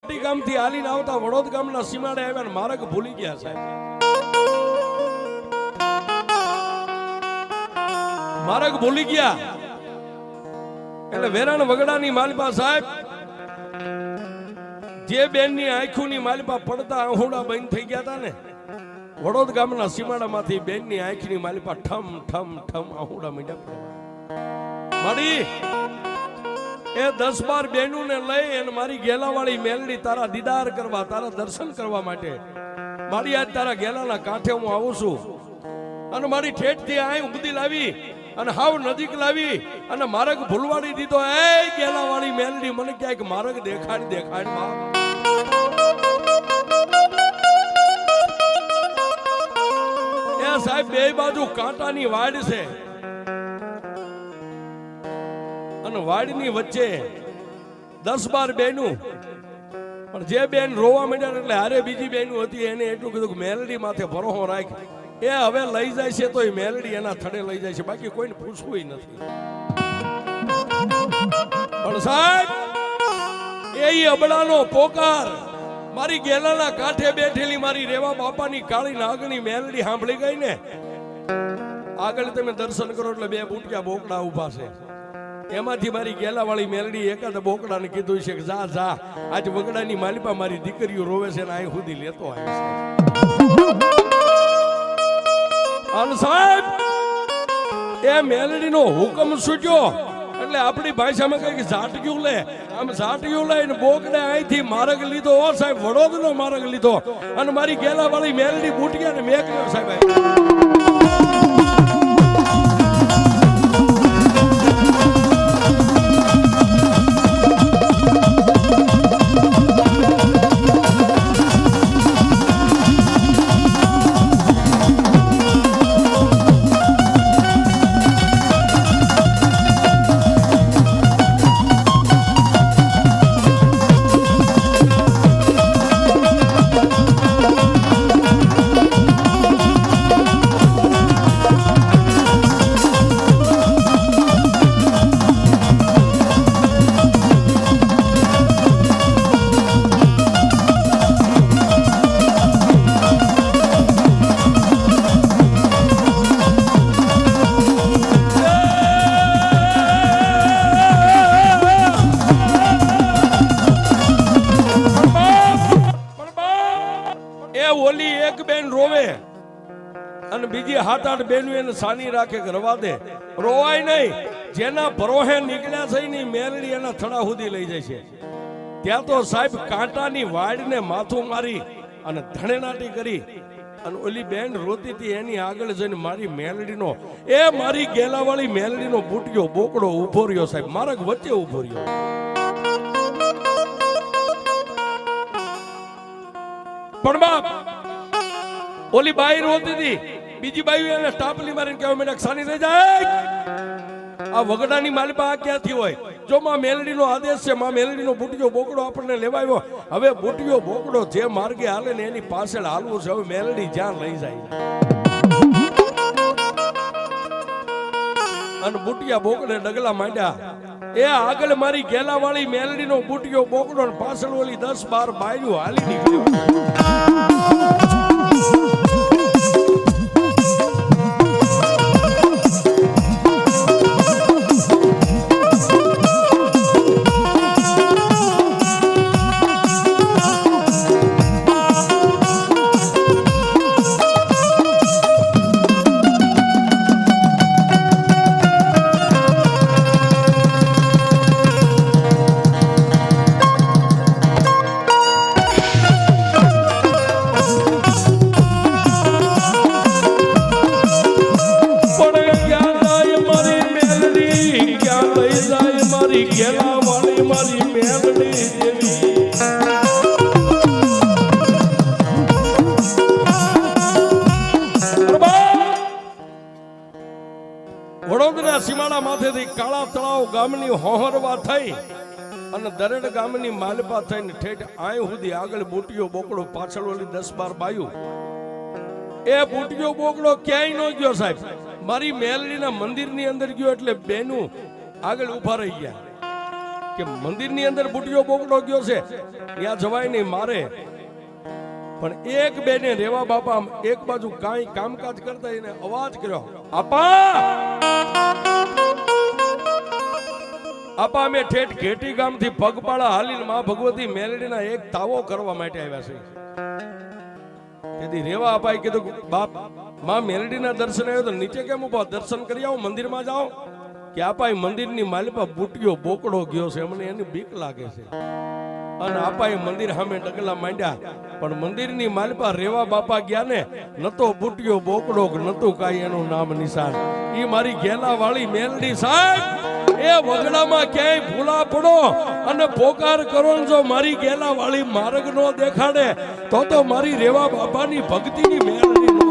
ટેટી ગામથી હાલીને આવતા વડોદ ગામના સીમાડે આવ્યા ને માર્ગ ભૂલી ગયા સાહેબ. માર્ગ ભૂલી ગયા એટલે વેરાણ વગડાની માલિપા સાહેબ જે બેનની આંખોની માલિપા પડતા આહુડા બંધ થઈ ગયા હતા ને, વડોદ ગામના સીમાડામાંથી બેનની આંખની માલિપા ઠમ ઠમ ઠમ આહુડા મીંડા પડ્યા. મારી એ 10-12 બહેનોને લઈ અને મારી ગેલાવાળી મેલડી તારા દીદાર કરવા, તારા દર્શન કરવા માટે મારી આજ તારા ગેલાના કાંઠે હું આવું છું. અને મારી ઠેઠથી આય ઉગદી લાવી અને હાવ નજીક લાવી અને માર્ગ ભૂલવાડી દીધો. એ ગેલાવાળી મેલડી મને ક્યાંક માર્ગ દેખાડ માં. એ સાહેબ બે બાજુ કાંટાની વાડ છે અને વાડની વચ્ચે 10-12 બહેનો. પણ જે બેન રોવા માંડ્યા એટલે હારે બીજી બહેનો હતી એને એટલું કીધું કે મેલડી માથે ભરોસો રાખ. એ હવે લઈ જાય છે તો એ મેલડી એના થડે લઈ જાય છે, બાકી કોઈને પૂછવું નથી. પણ સાહેબ એ અબડાનો પોકાર મારી ગેલાના કાંઠે બેઠેલી મારી રેવા બાપાની કાળી નાગની મેલડી સાંભળી ગઈ ને, આગળ તમે દર્શન કરો એટલે 2 બુટિયા બોકડા ઉભા છે. એમાંથી મારી ગેલાવાળી મેલડી એકાદ બોકડાને કીધું છે કે જા જા આજ વગડાની માલિપા મારી દીકરીઓ રોવે છે ને અહીં સુધી લેતો આવે છે. અને સાહેબ એ મેલડીનો હુકમ સૂચ્યો એટલે આપણી ભાષામાં કઈ ઝાટક્યું લે, આમ ઝાટક્યું લઈને બોકડે અહીંથી માર્ગ લીધો. ઓ સાહેબ વડોદનો માર્ગ લીધો અને મારી ગેલાવાળી મેલડી બુટિયા ને મેકલ્યો સાહેબ. ઓલી એક બેન રોવે અને બીજી 7-8 બેનો એને સાની રાખે કે રવા દે. રોવાય નહીં. જેના ભરોહે નીકળ્યા છે ને મેલડી એના થડા સુધી લઈ જાય છે. ત્યાં તો સાહેબ કાંટાની વાડને માથું મારી અને ધણેનાટી કરી અને ઓલી બેન રોતી હતી એની આગળ જઈને મારી મેલડીનો એ મારી ગેલાવાળી મેલડીનો બુટિયો બોકડો ઉભો રહ્યો સાહેબ, માર્ગ વચ્ચે ઉભો રહ્યો. પણ બાપ ઓલી બાઈ રોતી હતી, બીજી બાઈ એને ટાપલી મારીને કહેવા માંડ્યા સાની રહી જાય. આ વગડાની માલિપા ક્યાંથી હોય? જો માં મેલડીનો આદેશ છે, માં મેલડીનો બુટિયો બોકડો આપણને લેવાયો. હવે બુટિયો બોકડો જે માર્ગે હાલે ને એની પાછળ હાલવું છે. હવે મેલડી જ્યાં લઈ જાય અને બુટિયા બોકડે ડગલા માંડ્યા. એ આગળ મારી ગેલાવાળી મેલડીનો બુટિયો બોકડો ને પાછળ ઓલી 10-12 બાયુ હાલી નીકળ્યો. વડોદરા સીમાડા માથેથી કાળા તળાવ ગામની હોહરવા થઈ અને દરેડ ગામની માલપા થઈને ઠેઠ આય સુધી આગળ બુટિયો બોકડો પાછળ ઓલી 10-12 બાયું. એ બુટિયો બોકડો ક્યાંય ન ગયો સાહેબ, મારી મેલડીના મંદિરની અંદર ગયો એટલે બેનું આગળ ઉભા રહી ગયા. કે મંદિરની અંદર બુટિયો બોકડો ગયો છે ત્યાં જવાય નહીં મારે, પણ એક બેને રેવા બાપા એક બાજુ કાંઈ કામકાજ કરતા એને અવાજ કર્યો, આપા અમે ઠેઠ ઘેટી ગામથી પગપાળા હાલીને માં ભગવતી મેલડીના એક તાવો કરવા માટે આવ્યા છે. તેથી રેવા અપાએ કીધું બાપ માં મેલડીના દર્શન આવ્યો તો નીચે કેમ ઉભા, દર્શન કરી આવો, મંદિરમાં જાઓ. કે આપાએ મંદિરની માલિપા બુટિયો બોકડો ગયો છે, અમને એની બીક લાગે છે. અને આપાએ મંદિર સામે ડગલા માંડ્યા, પણ મંદિરની માલિપા રેવા બાપા ગયા ને, નતો બુટિયો બોકડો નતું કાંઈ એનું નામ નિશાન. ઈ મારી ઘેલા વાળી મેલડી સાહેબ, એ વગડામાં ક્યાંય ભૂલા પડો અને પોકાર કરો, જો મારી ગેલા વાળી માર્ગ નો દેખાડે તો મારી રેવા બાપાની ભક્તિની મેળવી નો.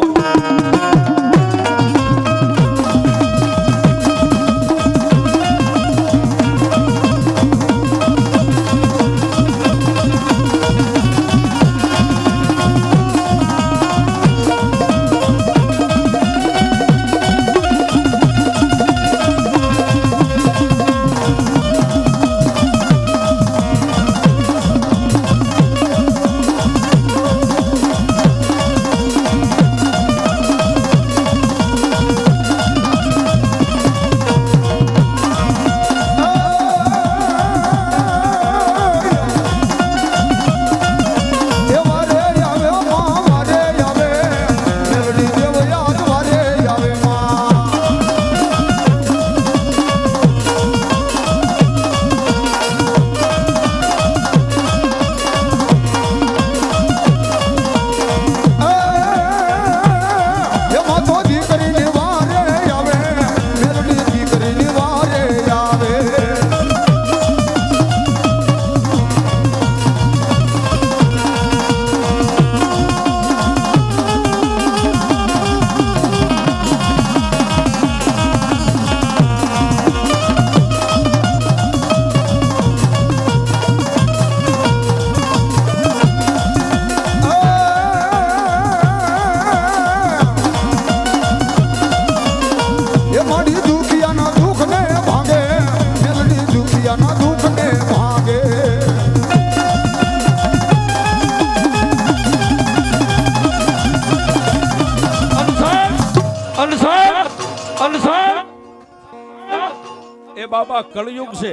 બાબા કળયુગ છે,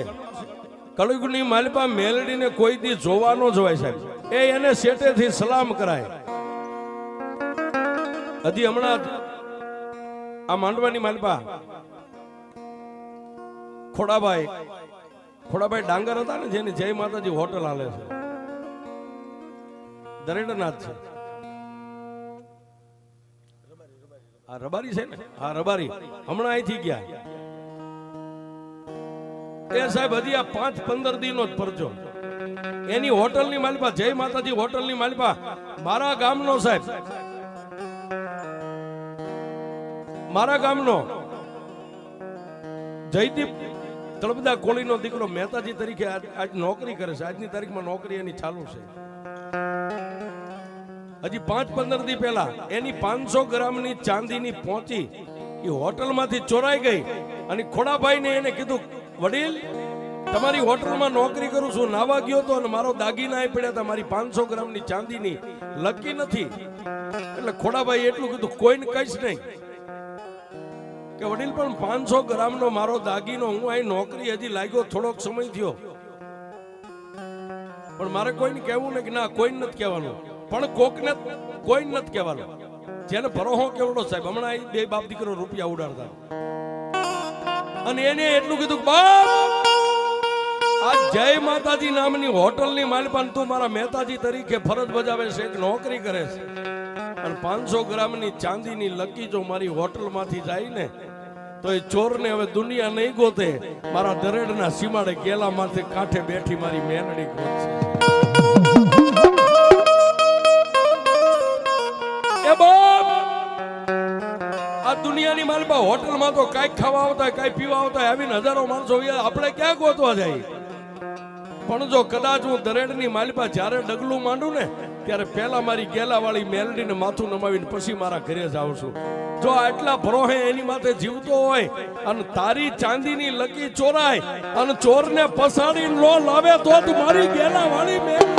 કળયુગની માલિપા મેલડીને કોઈ દી જોવા ન જવાય સાહેબ, એ એને શેટેથી સલામ કરાય. હજી હમણાં આ માંડવાની માલિપા ખોડાભાઈ ડાંગર હતા ને, જેની જય માતાજી હોટલ હાલે છે, દરેડનાથ છે, આ રબારી છે ને, હા રબારી હમણાં અહીંથી ગયા. એ સાહેબ હજી આ 5-15 દી નો જ પરચો. એની હોટલની માલિપા જય માતાજી હોટલની માલિપા મારા ગામનો સાહેબ, મારા ગામનો જયદીપ તળપદા કોળીનો દીકરો મહેતાજી તરીકે આજ નોકરી કરે છે. આજની તારીખમાં નોકરી એની ચાલુ છે. હજી 5-15 દી પહેલા એની 500 ગ્રામની ચાંદીની પહોંચી એ હોટલમાંથી ચોરાઈ ગઈ. અને ખોડાભાઈ ને એને કીધું, વડીલ તમારી હોટલમાં નોકરી કરું છું, નાવા ગયો તો અને મારો દાગીના પડ્યા હતા, મારી 500 ગ્રામની ચાંદીની લકી નથી. એટલે ખોડાભાઈ એટલું કીધું, કોઈને કહીશ નહીં કે વડીલ પણ 500 ગ્રામનો મારો દાગીનો, હું અહીં નોકરી હજી લાગ્યો થોડોક સમય થયો, પણ મારે કોઈને કહેવું ને કે ના કોઈને નથી કહેવાનું, પણ કોકને કોઈને નથી કહેવાનું. જેને ભરોહો કેવડો સાહેબ, હમણાં બે બાપ દીકરો રૂપિયા ઉડાડતા, અને એને એટલું કીધું, બાપ આ જય માતાજી નામની હોટલની માલિપાન તું મારા મહેતાજી તરીકે ફરજ બજાવે છે, એક નોકરી કરે છે, અને 500 ગ્રામની ચાંદીની લકી જો મારી હોટલમાંથી જાય ને તો એ ચોરને હવે દુનિયા નહીં ગોતે, મારા દરેડના સીમાડે કેલા માથે કાંઠે બેઠી મારી મેનડી ગોતશે. એ બાપ આ દુનિયાની માલપા હોટલમાં તો કાંઈક ખાવા આવતા હોય, કાંઈ પીવા આવતા હોય, આવીને હજારો માણસો આપણે ક્યાં ગોતવા જાય. પણ જો કદાચ હું દરેડની માલપા જ્યારે ડગલું માંડું ને ત્યારે પહેલા મારી ગેલાવાળી મેલડીને માથું નમાવીને પછી મારા ઘરે જ આવશું. જો આટલા ભરોહે એની માથે જીવતો હોય અને તારી ચાંદીની લકી ચોરાય અને ચોરને પસાડી ન લાવે તો જ મારી ગેલાવાળી મેલડી